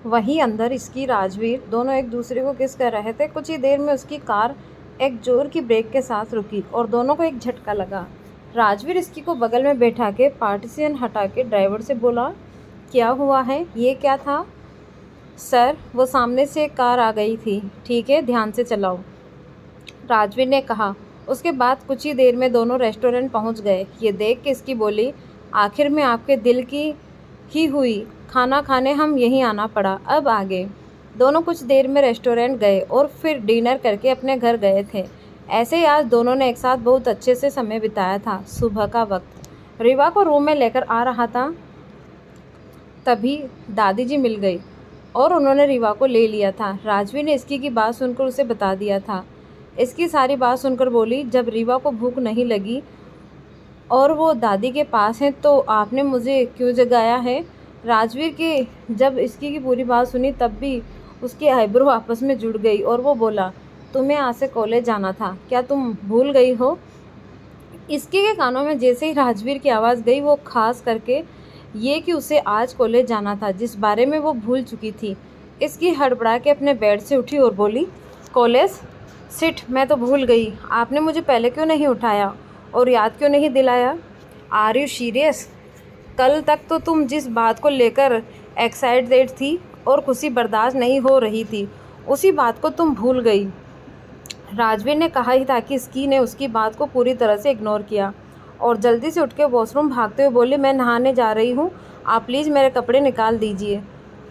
वहीं अंदर इसकी राजवीर दोनों एक दूसरे को किस कर रहे थे। कुछ ही देर में उसकी कार एक जोर की ब्रेक के साथ रुकी और दोनों को एक झटका लगा। राजवीर इसकी को बगल में बैठा के पार्टीशन हटा के ड्राइवर से बोला, क्या हुआ है, ये क्या था? सर, वो सामने से एक कार आ गई थी। ठीक है, ध्यान से चलाओ, राजवीर ने कहा। उसके बाद कुछ ही देर में दोनों रेस्टोरेंट पहुंच गए। ये देख के इसकी बोली, आखिर में आपके दिल की ही हुई, खाना खाने हम यहीं आना पड़ा। अब आगे। दोनों कुछ देर में रेस्टोरेंट गए और फिर डिनर करके अपने घर गए थे। ऐसे ही आज दोनों ने एक साथ बहुत अच्छे से समय बिताया था। सुबह का वक्त रीवा को रूम में लेकर आ रहा था, तभी दादी जी मिल गई और उन्होंने रीवा को ले लिया था। राजवीर ने इसकी की बात सुनकर उसे बता दिया था। इसकी सारी बात सुनकर बोली, जब रीवा को भूख नहीं लगी और वो दादी के पास है तो आपने मुझे क्यों जगाया है? राजवीर की जब इसकी की पूरी बात सुनी तब भी उसकी आईब्रो आपस में जुड़ गई और वो बोला, तुम्हें आज से कॉलेज जाना था, क्या तुम भूल गई हो? इसकी के कानों में जैसे ही राजवीर की आवाज़ गई, वो खास करके ये कि उसे आज कॉलेज जाना था, जिस बारे में वो भूल चुकी थी। इसकी हड़बड़ा के अपने बेड से उठी और बोली, कॉलेज? सिट, मैं तो भूल गई। आपने मुझे पहले क्यों नहीं उठाया और याद क्यों नहीं दिलाया? Are you serious? कल तक तो तुम जिस बात को लेकर एक्साइटेड थी और खुशी बर्दाश्त नहीं हो रही थी, उसी बात को तुम भूल गई। राजवीर ने कहा ही था कि इसकी ने उसकी बात को पूरी तरह से इग्नोर किया और जल्दी से उठ के वॉशरूम भागते हुए बोली, मैं नहाने जा रही हूँ, आप प्लीज़ मेरे कपड़े निकाल दीजिए।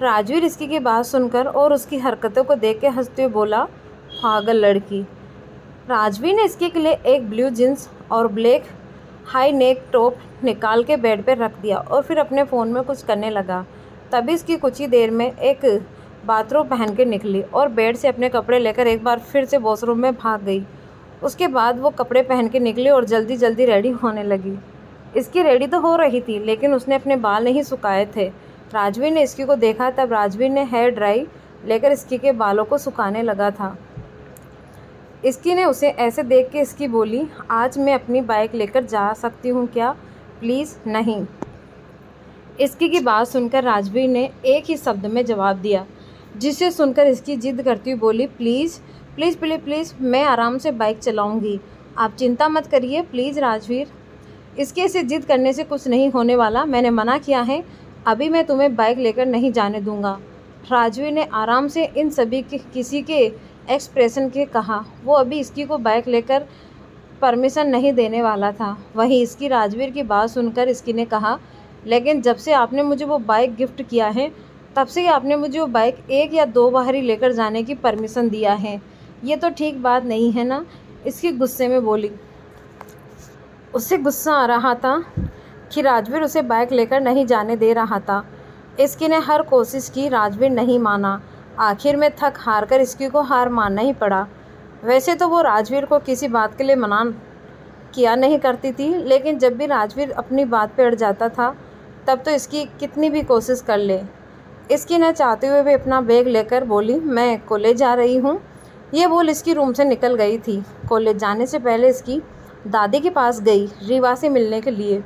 राजवीर इसकी की बात सुनकर और उसकी हरकतों को देख के हंसते हुए बोला, पागल लड़की। राजवीर ने इसके लिए एक ब्लू जींस और ब्लैक हाई नेक टॉप निकाल के बेड पर रख दिया और फिर अपने फ़ोन में कुछ करने लगा। तभी इसकी कुछ ही देर में एक बाथरूम पहन के निकली और बेड से अपने कपड़े लेकर एक बार फिर से वॉशरूम में भाग गई। उसके बाद वो कपड़े पहन के निकली और जल्दी जल्दी रेडी होने लगी। इसकी रेडी तो हो रही थी, लेकिन उसने अपने बाल नहीं सुखाए थे। राजवीर ने इसकी को देखा, तब राजवीर ने हेयर ड्राई लेकर इसकी के बालों को सुखाने लगा था। इसकी ने उसे ऐसे देख के इसकी बोली, आज मैं अपनी बाइक लेकर जा सकती हूँ क्या? प्लीज़ नहीं। इसकी की बात सुनकर राजवीर ने एक ही शब्द में जवाब दिया, जिसे सुनकर इसकी जिद करती हुई बोली, प्लीज़ प्लीज़ प्लीज़ प्लीज़, मैं आराम से बाइक चलाऊंगी, आप चिंता मत करिए प्लीज़ राजवीर। इसके से जिद करने से कुछ नहीं होने वाला, मैंने मना किया है, अभी मैं तुम्हें बाइक लेकर नहीं जाने दूंगा। राजवीर ने आराम से इन सभी के किसी के एक्सप्रेशन के कहा। वो अभी इसकी को बाइक लेकर परमिशन नहीं देने वाला था। वहीं इसकी राजवीर की बात सुनकर इसकी ने कहा, लेकिन जब से आपने मुझे वो बाइक गिफ्ट किया है, तब से ही आपने मुझे वो बाइक 1 या 2 बार ही लेकर जाने की परमिशन दिया है, ये तो ठीक बात नहीं है ना? इसकी गुस्से में बोली। उससे गुस्सा आ रहा था कि राजवीर उसे बाइक लेकर नहीं जाने दे रहा था। इसकी ने हर कोशिश की, राजवीर नहीं माना। आखिर में थक हार कर इसकी को हार मानना ही पड़ा। वैसे तो वो राजवीर को किसी बात के लिए मना किया नहीं करती थी, लेकिन जब भी राजवीर अपनी बात पे अड़ जाता था, तब तो इसकी कितनी भी कोशिश कर ले, इसकी न चाहते हुए भी अपना बैग लेकर बोली, मैं कॉलेज जा रही हूँ। ये बोल इसकी रूम से निकल गई थी। कॉलेज जाने से पहले इसकी दादी के पास गई रीवा से मिलने के लिए।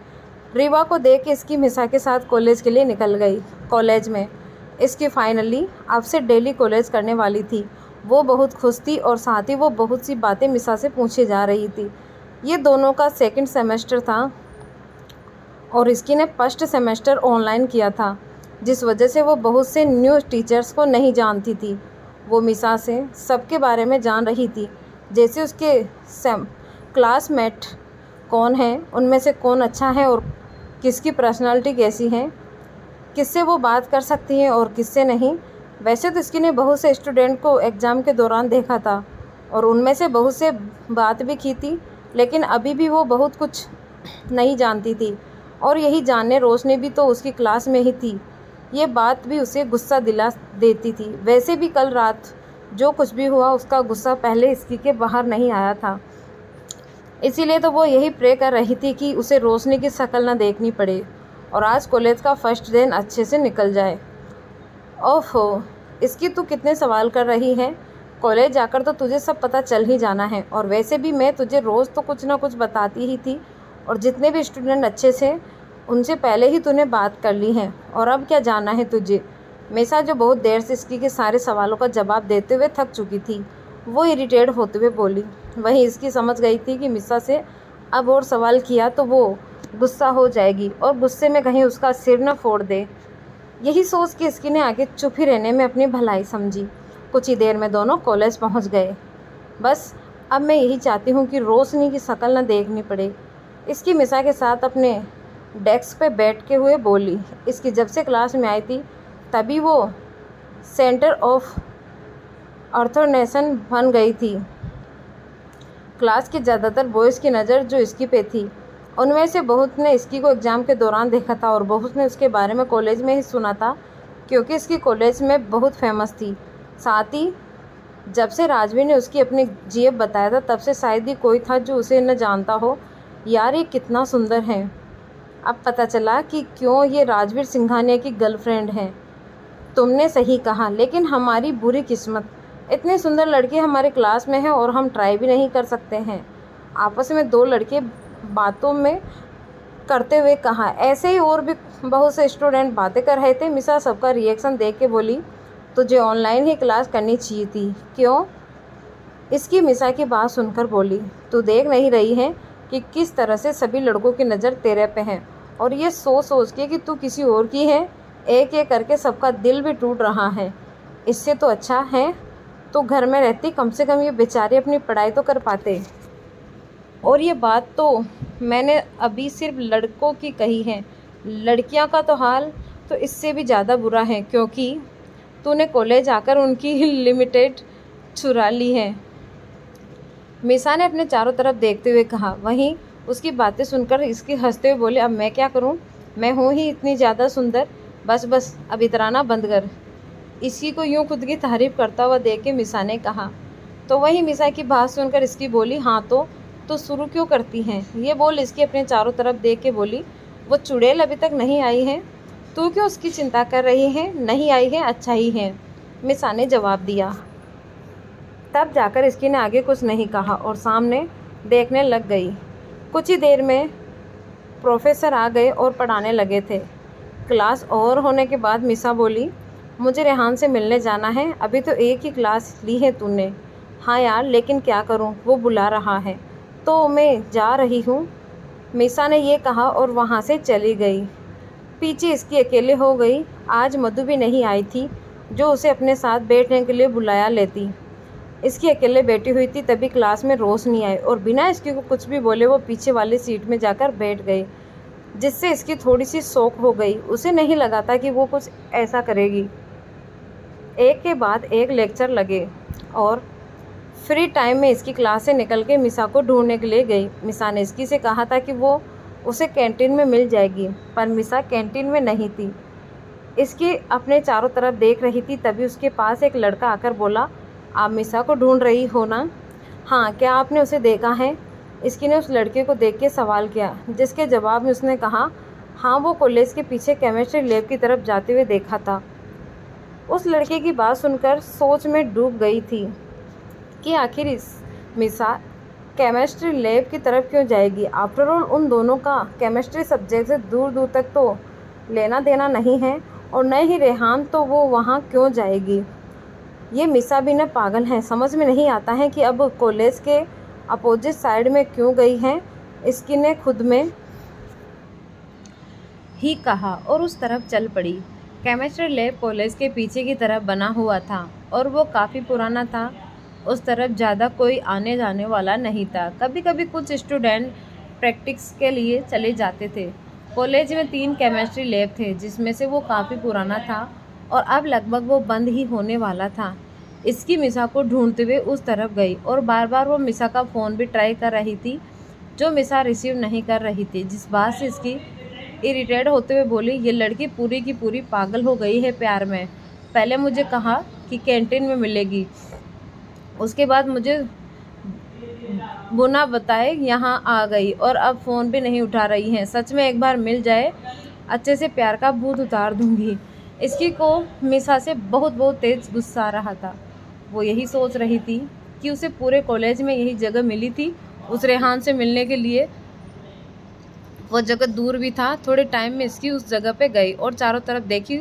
रीवा को देख के इसकी मिसा के साथ कॉलेज के लिए निकल गई। कॉलेज में इसकी फाइनली अब से डेली कॉलेज करने वाली थी। वो बहुत खुश थी और साथ ही वो बहुत सी बातें मिसा से पूछे जा रही थी। ये दोनों का सेकंड सेमेस्टर था और इसकी ने फर्स्ट सेमेस्टर ऑनलाइन किया था, जिस वजह से वो बहुत से न्यू टीचर्स को नहीं जानती थी। वो मिसा से सबके बारे में जान रही थी, जैसे उसके क्लासमेट कौन है, उनमें से कौन अच्छा है और किसकी पर्सनालिटी कैसी है, किससे वो बात कर सकती हैं और किससे नहीं। वैसे तो इसकी ने बहुत से स्टूडेंट को एग्ज़ाम के दौरान देखा था और उनमें से बहुत से बात भी की थी, लेकिन अभी भी वो बहुत कुछ नहीं जानती थी और यही जानने रोशनी भी तो उसकी क्लास में ही थी। ये बात भी उसे गुस्सा दिला देती थी। वैसे भी कल रात जो कुछ भी हुआ, उसका गुस्सा पहले इसकी के बाहर नहीं आया था, इसीलिए तो वो यही प्रे कर रही थी कि उसे रोशनी की शक्ल न देखनी पड़े और आज कॉलेज का फर्स्ट दिन अच्छे से निकल जाए। ओहो, इसकी तू कितने सवाल कर रही है? कॉलेज जाकर तो तुझे सब पता चल ही जाना है, और वैसे भी मैं तुझे रोज़ तो कुछ ना कुछ बताती ही थी, और जितने भी स्टूडेंट अच्छे से उनसे पहले ही तूने बात कर ली है, और अब क्या जानना है तुझे? मिसा जो बहुत देर से इसकी के सारे सवालों का जवाब देते हुए थक चुकी थी, वो इरिटेट होते हुए बोली। वहीं इसकी समझ गई थी कि मिसा से अब और सवाल किया तो वो गुस्सा हो जाएगी और गुस्से में कहीं उसका सिर न फोड़ दे। यही सोच के इसकी ने आगे चुप ही रहने में अपनी भलाई समझी। कुछ ही देर में दोनों कॉलेज पहुंच गए। बस अब मैं यही चाहती हूँ कि रोशनी की शक्ल न देखनी पड़े, इसकी मिसा के साथ अपने डेस्क पे बैठ के हुए बोली। इसकी जब से क्लास में आई थी तभी वो सेंटर ऑफ अटेंशन बन गई थी। क्लास के ज़्यादातर बॉयज़ की नज़र जो इसकी पे थी, उनमें से बहुत ने इसकी को एग्ज़ाम के दौरान देखा था और बहुत ने उसके बारे में कॉलेज में ही सुना था, क्योंकि इसकी कॉलेज में बहुत फेमस थी। साथ ही जब से राजवीर ने उसकी अपनी जीएफ बताया था तब से शायद ही कोई था जो उसे न जानता हो। यार ये कितना सुंदर है। अब पता चला कि क्यों ये राजवीर सिंघानिया की गर्लफ्रेंड है। तुमने सही कहा, लेकिन हमारी बुरी किस्मत, इतने सुंदर लड़के हमारे क्लास में हैं और हम ट्राई भी नहीं कर सकते हैं। आपस में दो लड़के बातों में करते हुए कहा। ऐसे ही और भी बहुत से स्टूडेंट बातें कर रहे थे। मिसा सबका रिएक्शन देख के बोली, तुझे ऑनलाइन ही क्लास करनी चाहिए थी। क्यों? इसकी मिसा की बात सुनकर बोली, तू देख नहीं रही है कि किस तरह से सभी लड़कों की नज़र तेरे पे है, और ये सोच सोच के कि तू किसी और की है, एक एक करके सबका दिल भी टूट रहा है। इससे तो अच्छा है तो घर में रहती, कम से कम ये बेचारे अपनी पढ़ाई तो कर पाते। और ये बात तो मैंने अभी सिर्फ लड़कों की कही है, लड़कियां का तो हाल तो इससे भी ज़्यादा बुरा है, क्योंकि तूने कॉलेज आकर उनकी लिमिटेड चुरा ली है। मिसा ने अपने चारों तरफ देखते हुए कहा। वहीं उसकी बातें सुनकर इसकी हंसते हुए बोले, अब मैं क्या करूं? मैं हूं ही इतनी ज़्यादा सुंदर, बस बस अब इतराना बंद कर। इसी को यूं खुद की तारीफ करता हुआ देख के मिसा ने कहा। तो वहीं मिसा की बात सुनकर इसकी बोली, हाँ तो शुरू क्यों करती हैं? ये बोल इसकी अपने चारों तरफ देख के बोली, वो चुड़ैल अभी तक नहीं आई है, तू क्यों उसकी चिंता कर रही है? नहीं आई है, अच्छा ही है, मिसा ने जवाब दिया। तब जाकर इसकी ने आगे कुछ नहीं कहा और सामने देखने लग गई। कुछ ही देर में प्रोफेसर आ गए और पढ़ाने लगे थे। क्लास ओवर होने के बाद मिसा बोली, मुझे रेहान से मिलने जाना है। अभी तो एक ही क्लास ली है तूने। हाँ यार, लेकिन क्या करूं, वो बुला रहा है तो मैं जा रही हूँ, मिसा ने ये कहा और वहाँ से चली गई। पीछे इसकी अकेले हो गई। आज मधु भी नहीं आई थी जो उसे अपने साथ बैठने के लिए बुलाया लेती। इसकी अकेले बैठी हुई थी तभी क्लास में रोशनी आई और बिना इसकी को कुछ भी बोले वो पीछे वाली सीट में जाकर बैठ गई, जिससे इसकी थोड़ी सी शौक हो गई। उसे नहीं लगा था कि वो कुछ ऐसा करेगी। एक के बाद एक लेक्चर लगे और फ्री टाइम में इसकी क्लास से निकल के मिसा को ढूंढने के लिए गई। मिसा ने इसकी से कहा था कि वो उसे कैंटीन में मिल जाएगी, पर मिसा कैंटीन में नहीं थी। इसकी अपने चारों तरफ देख रही थी तभी उसके पास एक लड़का आकर बोला, आप मिसा को ढूंढ रही हो ना? हाँ, क्या आपने उसे देखा है? इसकी ने उस लड़के को देख के सवाल किया, जिसके जवाब में उसने कहा, हाँ, वो कॉलेज के पीछे केमिस्ट्री लैब की तरफ जाते हुए देखा था। उस लड़के की बात सुनकर सोच में डूब गई थी कि आखिर इस मिसा केमिस्ट्री लैब की तरफ क्यों जाएगी। आफ्टर ऑल उन दोनों का केमिस्ट्री सब्जेक्ट से दूर दूर तक तो लेना देना नहीं है, और न ही रेहान, तो वो वहाँ क्यों जाएगी। ये मिसा भी न पागल है, समझ में नहीं आता है कि अब कॉलेज के अपोजिट साइड में क्यों गई हैं। इसकी ने खुद में ही कहा और उस तरफ चल पड़ी। केमिस्ट्री लैब कॉलेज के पीछे की तरफ बना हुआ था और वो काफ़ी पुराना था। उस तरफ ज़्यादा कोई आने जाने वाला नहीं था। कभी कभी कुछ स्टूडेंट प्रैक्टिस के लिए चले जाते थे। कॉलेज में 3 केमिस्ट्री लैब थे, जिसमें से वो काफ़ी पुराना था और अब लगभग वो बंद ही होने वाला था। इसकी मिसा को ढूंढते हुए उस तरफ गई और बार बार वो मिसा का फ़ोन भी ट्राई कर रही थी, जो मिसा रिसीव नहीं कर रही थी, जिस बात से इसकी इरिटेट होते हुए बोली, ये लड़की पूरी की पूरी पागल हो गई है प्यार में। पहले मुझे कहा कि कैंटीन में मिलेगी, उसके बाद मुझे बुना बताए यहाँ आ गई और अब फ़ोन भी नहीं उठा रही हैं। सच में एक बार मिल जाए अच्छे से प्यार का भूत उतार दूँगी। इसकी को मिसा से बहुत बहुत तेज़ गुस्सा आ रहा था। वो यही सोच रही थी कि उसे पूरे कॉलेज में यही जगह मिली थी उस रेहान से मिलने के लिए। वो जगह दूर भी था। थोड़े टाइम में इसकी उस जगह पे गई और चारों तरफ देखी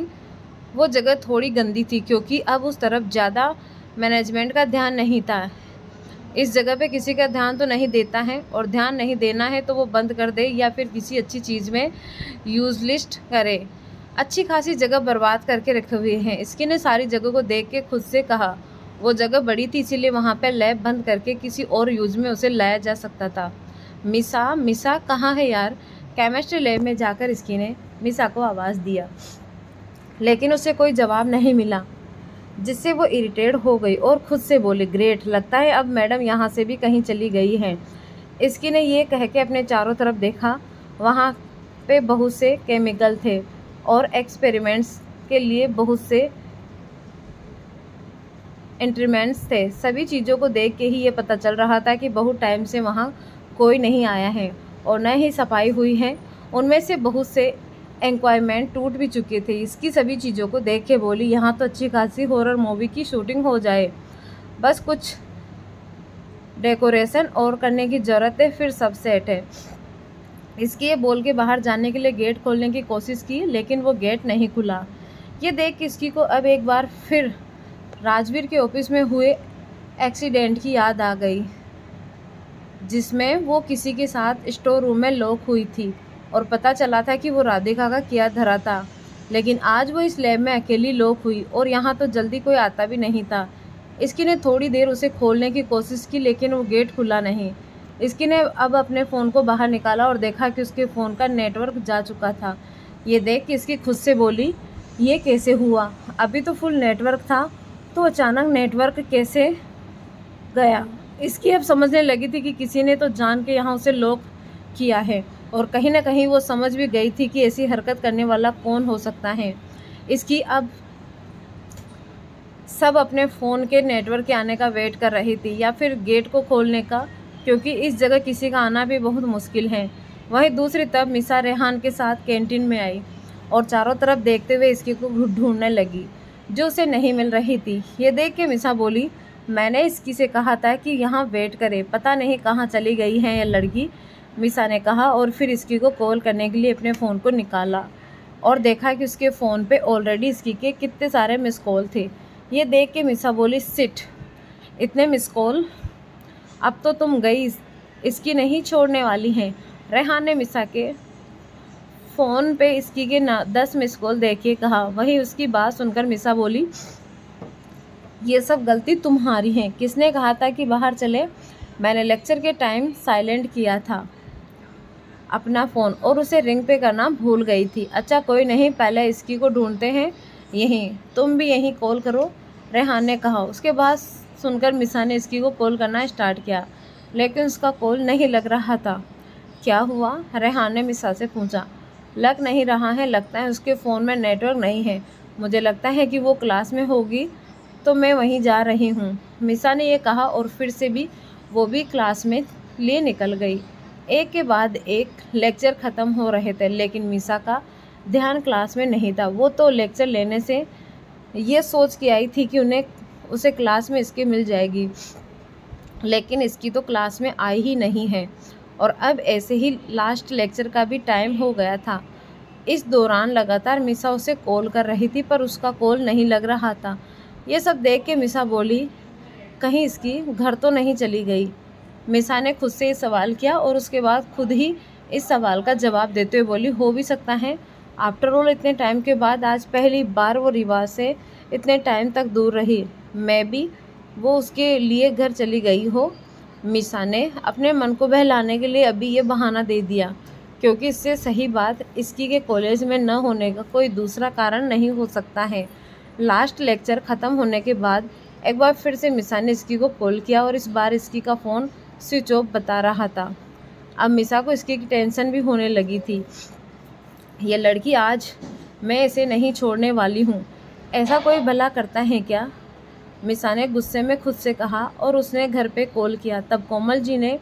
वो जगह थोड़ी गंदी थी क्योंकि अब उस तरफ ज़्यादा मैनेजमेंट का ध्यान नहीं था। इस जगह पे किसी का ध्यान तो नहीं देता है, और ध्यान नहीं देना है तो वो बंद कर दे या फिर किसी अच्छी चीज़ में यूज लिस्ट करे। अच्छी खासी जगह बर्बाद करके रखे हुए हैं। इसकी ने सारी जगह को देख के खुद से कहा, वो जगह बड़ी थी इसीलिए वहाँ पे लैब बंद करके किसी और यूज में उसे लाया जा सकता था। मिसा कहाँ है यार? केमिस्ट्री लैब में जाकर इसकी ने मिसा को आवाज़ दिया, लेकिन उसे कोई जवाब नहीं मिला, जिससे वो इरिटेट हो गई और खुद से बोली, ग्रेट, लगता है अब मैडम यहाँ से भी कहीं चली गई हैं। इसकी ने ये कह के अपने चारों तरफ देखा। वहाँ पे बहुत से केमिकल थे और एक्सपेरिमेंट्स के लिए बहुत से इंस्ट्रूमेंट्स थे। सभी चीज़ों को देख के ही ये पता चल रहा था कि बहुत टाइम से वहाँ कोई नहीं आया है और न ही सफाई हुई है। उनमें से बहुत से एक्वायरमेंट टूट भी चुके थे। इसकी सभी चीज़ों को देख के बोली, यहाँ तो अच्छी खासी हॉरर मूवी की शूटिंग हो जाए, बस कुछ डेकोरेशन और करने की ज़रूरत है, फिर सब सेट है। इसकी ये बोल के बाहर जाने के लिए गेट खोलने की कोशिश की, लेकिन वो गेट नहीं खुला। ये देख के इसकी को अब एक बार फिर राजवीर के ऑफिस में हुए एक्सीडेंट की याद आ गई, जिसमें वो किसी के साथ स्टोर रूम में लॉक हुई थी और पता चला था कि वो राधिका का किया धरा था। लेकिन आज वो इस लैब में अकेली लॉक हुई और यहाँ तो जल्दी कोई आता भी नहीं था। इसकी ने थोड़ी देर उसे खोलने की कोशिश की, लेकिन वो गेट खुला नहीं। इसकी ने अब अपने फ़ोन को बाहर निकाला और देखा कि उसके फ़ोन का नेटवर्क जा चुका था। ये देख के इसकी खुद से बोली, ये कैसे हुआ? अभी तो फुल नेटवर्क था, तो अचानक नेटवर्क कैसे गया? इसकी अब समझने लगी थी कि किसी ने तो जान के यहाँ उसे लॉक किया है, और कहीं ना कहीं वो समझ भी गई थी कि ऐसी हरकत करने वाला कौन हो सकता है। इसकी अब सब अपने फ़ोन के नेटवर्क के आने का वेट कर रही थी, या फिर गेट को खोलने का, क्योंकि इस जगह किसी का आना भी बहुत मुश्किल है। वहीं दूसरी तरफ मिसा रेहान के साथ कैंटीन में आई और चारों तरफ देखते हुए इसकी को ढूंढने लगी, जो उसे नहीं मिल रही थी। ये देख के मिसा बोली, मैंने इसकी से कहा था कि यहाँ वेट करे, पता नहीं कहाँ चली गई है ये लड़की, मिसा ने कहा, और फिर इसकी को कॉल करने के लिए अपने फ़ोन को निकाला और देखा कि उसके फ़ोन पे ऑलरेडी इसकी के कितने सारे मिस कॉल थे। ये देख के मिसा बोली, सिट, इतने मिस कॉल, अब तो तुम गई, इसकी नहीं छोड़ने वाली हैं। रेहान ने मिसा के फ़ोन पे इसकी के 10 मिस कॉल देखे कहा। वहीं उसकी बात सुनकर मिसा बोली, ये सब गलती तुम्हारी है। किसने कहा था कि बाहर चले? मैंने लेक्चर के टाइम साइलेंट किया था अपना फ़ोन और उसे रिंग पे करना भूल गई थी। अच्छा कोई नहीं, पहले इसकी को ढूंढते हैं यहीं, तुम भी यहीं कॉल करो, रेहान ने कहा। उसके बाद सुनकर मिसा ने इसकी को कॉल करना स्टार्ट किया, लेकिन उसका कॉल नहीं लग रहा था। क्या हुआ? रेहान ने मिसा से पूछा। लग नहीं रहा है, लगता है उसके फ़ोन में नेटवर्क नहीं है। मुझे लगता है कि वो क्लास में होगी, तो मैं वहीं जा रही हूँ, मिसा ने यह कहा, और फिर से भी वो भी क्लास में लिए निकल गई। एक के बाद एक लेक्चर ख़त्म हो रहे थे, लेकिन मिसा का ध्यान क्लास में नहीं था। वो तो लेक्चर लेने से ये सोच के आई थी कि उसे क्लास में इसके मिल जाएगी, लेकिन इसकी तो क्लास में आई ही नहीं है। और अब ऐसे ही लास्ट लेक्चर का भी टाइम हो गया था। इस दौरान लगातार मिसा उसे कॉल कर रही थी, पर उसका कॉल नहीं लग रहा था। ये सब देख के मिसा बोली, कहीं इसकी घर तो नहीं चली गई? मिसा ने खुद से ये सवाल किया और उसके बाद खुद ही इस सवाल का जवाब देते हुए बोली, हो भी सकता है। आफ्टर ऑल इतने टाइम के बाद आज पहली बार वो रिवाज से इतने टाइम तक दूर रही। मैं भी वो उसके लिए घर चली गई हो। मिसा ने अपने मन को बहलाने के लिए अभी ये बहाना दे दिया, क्योंकि इससे सही बात इसकी के कॉलेज में न होने का कोई दूसरा कारण नहीं हो सकता है। लास्ट लेक्चर ख़त्म होने के बाद एक बार फिर से मिसा ने इसकी को कॉल किया और इस बार इसकी का फ़ोन स्विच ऑफ बता रहा था। अब मिसा को इसकी की टेंशन भी होने लगी थी। ये लड़की, आज मैं इसे नहीं छोड़ने वाली हूँ। ऐसा कोई भला करता है क्या? मिसा ने गुस्से में खुद से कहा और उसने घर पे कॉल किया। तब कोमल जी ने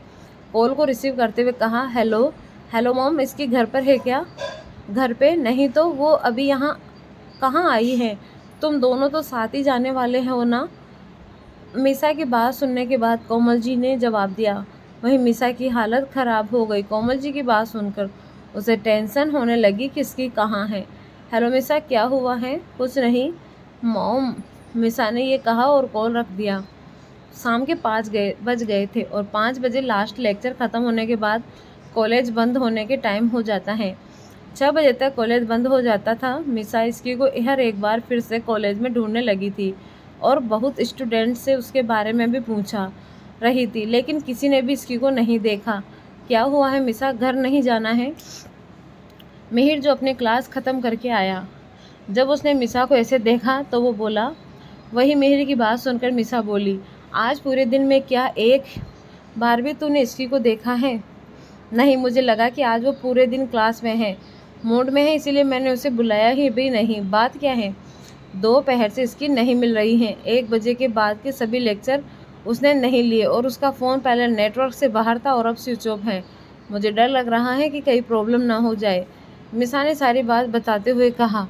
कॉल को रिसीव करते हुए कहा, हेलो मॉम, इसकी घर पर है क्या? घर पे नहीं तो वो अभी यहाँ कहाँ आई है? तुम दोनों तो साथ ही जाने वाले हो ना? मिसा की बात सुनने के बाद कोमल जी ने जवाब दिया। वहीं मिसा की हालत ख़राब हो गई। कोमल जी की बात सुनकर उसे टेंशन होने लगी कि इसकी कहाँ है। हेलो मिसा, क्या हुआ है? कुछ नहीं मॉम, मिसा ने ये कहा और कॉल रख दिया। शाम के 5 बज गए थे और 5 बजे लास्ट लेक्चर ख़त्म होने के बाद कॉलेज बंद होने के टाइम हो जाता है। 6 बजे तक कॉलेज बंद हो जाता था। मिसा इसकी को हर एक बार फिर से कॉलेज में ढूंढने लगी थी और बहुत स्टूडेंट से उसके बारे में भी पूछा रही थी, लेकिन किसी ने भी इसकी को नहीं देखा। क्या हुआ है मिसा, घर नहीं जाना है? मिहिर जो अपनी क्लास ख़त्म करके आया, जब उसने मिसा को ऐसे देखा तो वो बोला। वही मिहिर की बात सुनकर मिसा बोली, आज पूरे दिन में क्या एक बार भी तूने इसकी को देखा है? नहीं, मुझे लगा कि आज वो पूरे दिन क्लास में है, मूड में है, इसीलिए मैंने उसे बुलाया ही भी नहीं। बात क्या है? दोपहर से इसकी नहीं मिल रही है। 1 बजे के बाद के सभी लेक्चर उसने नहीं लिए और उसका फ़ोन पहले नेटवर्क से बाहर था और अब स्विच ऑफ है। मुझे डर लग रहा है कि कहीं प्रॉब्लम ना हो जाए, मिसा ने सारी बात बताते हुए कहा।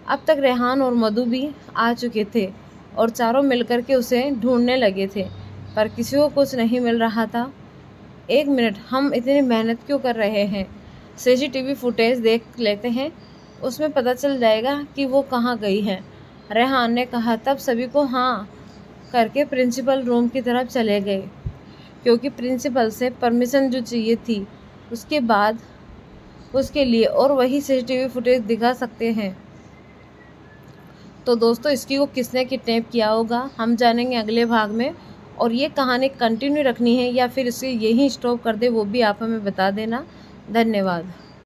अब तक रेहान और मधु भी आ चुके थे और चारों मिलकर के उसे ढूंढने लगे थे, पर किसी को कुछ नहीं मिल रहा था। 1 मिनट, हम इतनी मेहनत क्यों कर रहे हैं? सीसीटीवी फुटेज देख लेते हैं, उसमें पता चल जाएगा कि वो कहाँ गई है, रेहान ने कहा। तब सभी को हाँ करके प्रिंसिपल रूम की तरफ चले गए, क्योंकि प्रिंसिपल से परमिशन जो चाहिए थी उसके बाद उसके लिए और वही सीसीटीवी फुटेज दिखा सकते हैं। तो दोस्तों, इसकी को किसने किडनैप किया होगा हम जानेंगे अगले भाग में, और ये कहानी कंटिन्यू रखनी है या फिर इसे यहीं स्टॉप कर दे वो भी आप हमें बता देना। धन्यवाद।